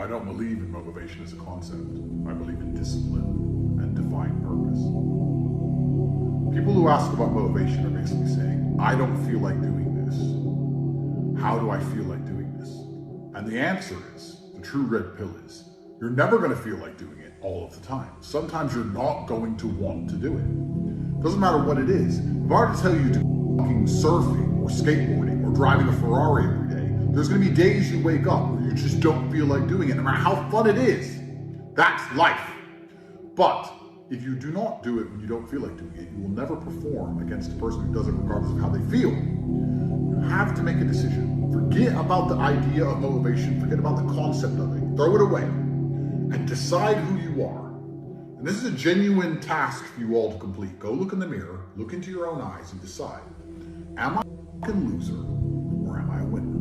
I don't believe in motivation as a concept. I believe in discipline and defined purpose. People who ask about motivation are basically saying, I don't feel like doing this. How do I feel like doing this? And the answer is, the true red pill is, you're never going to feel like doing it all of the time. Sometimes you're not going to want to do it. Doesn't matter what it is. If I were to tell you to do fucking surfing or skateboarding or driving a Ferrari every day, there's going to be days you wake up where you just don't feel like doing it, no matter how fun it is. That's life. But if you do not do it when you don't feel like doing it, you will never perform against a person who does it regardless of how they feel. You have to make a decision. Forget about the idea of motivation. Forget about the concept of it. Throw it away and decide who you are. And this is a genuine task for you all to complete. Go look in the mirror, look into your own eyes and decide, am I a fucking loser or am I a winner?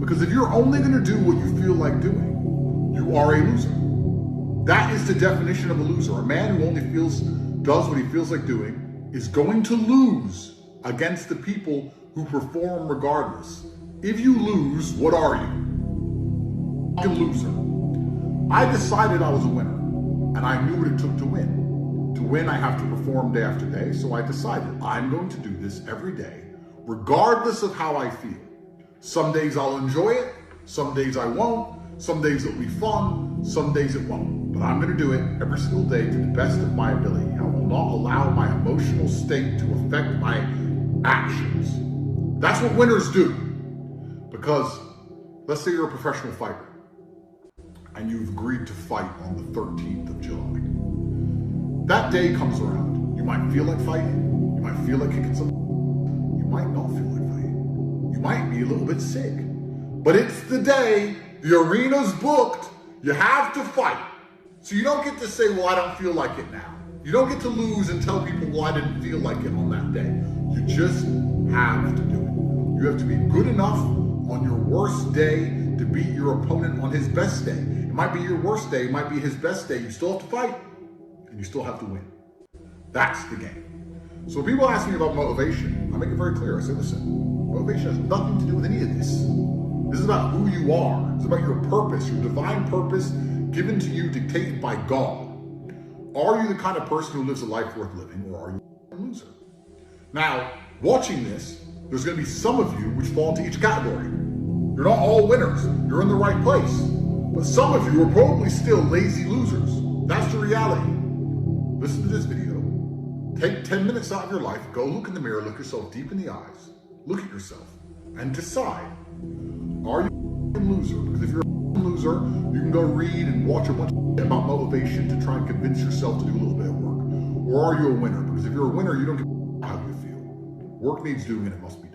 Because if you're only going to do what you feel like doing, you are a loser. That is the definition of a loser. A man who only does what he feels like doing is going to lose against the people who perform regardless. If you lose, what are you? A loser. I decided I was a winner, and I knew what it took to win. To win, I have to perform day after day, so I decided I'm going to do this every day, regardless of how I feel. Some days I'll enjoy it, some days I won't, some days it'll be fun, some days it won't. But I'm going to do it every single day to the best of my ability. I will not allow my emotional state to affect my actions. That's what winners do. Because let's say you're a professional fighter and you've agreed to fight on the 13th of July. That day comes around. You might feel like fighting. You might feel like kicking some. You might not feel like fighting. You might be a little bit sick. But it's the day. The arena's booked. You have to fight. So you don't get to say, well, I don't feel like it now. You don't get to lose and tell people, well, I didn't feel like it on that day. You just have to do it. You have to be good enough on your worst day to beat your opponent on his best day. It might be your worst day, it might be his best day. You still have to fight, and you still have to win. That's the game. So when people ask me about motivation, I make it very clear. I say, listen, motivation has nothing to do with any of this. This is about who you are. It's about your purpose, your divine purpose given to you, dictated by God. Are you the kind of person who lives a life worth living, or are you a loser? Now, watching this, there's going to be some of you which fall into each category. You're not all winners. You're in the right place. But some of you are probably still lazy losers. That's the reality. Listen to this video. Take 10 minutes out of your life, go look in the mirror, look yourself deep in the eyes, look at yourself, and decide, are you a loser? Because if you're a loser, you can go read and watch a bunch of about motivation to try and convince yourself to do a little bit of work. Or are you a winner? Because if you're a winner, you don't give a how you feel. Work needs doing and it must be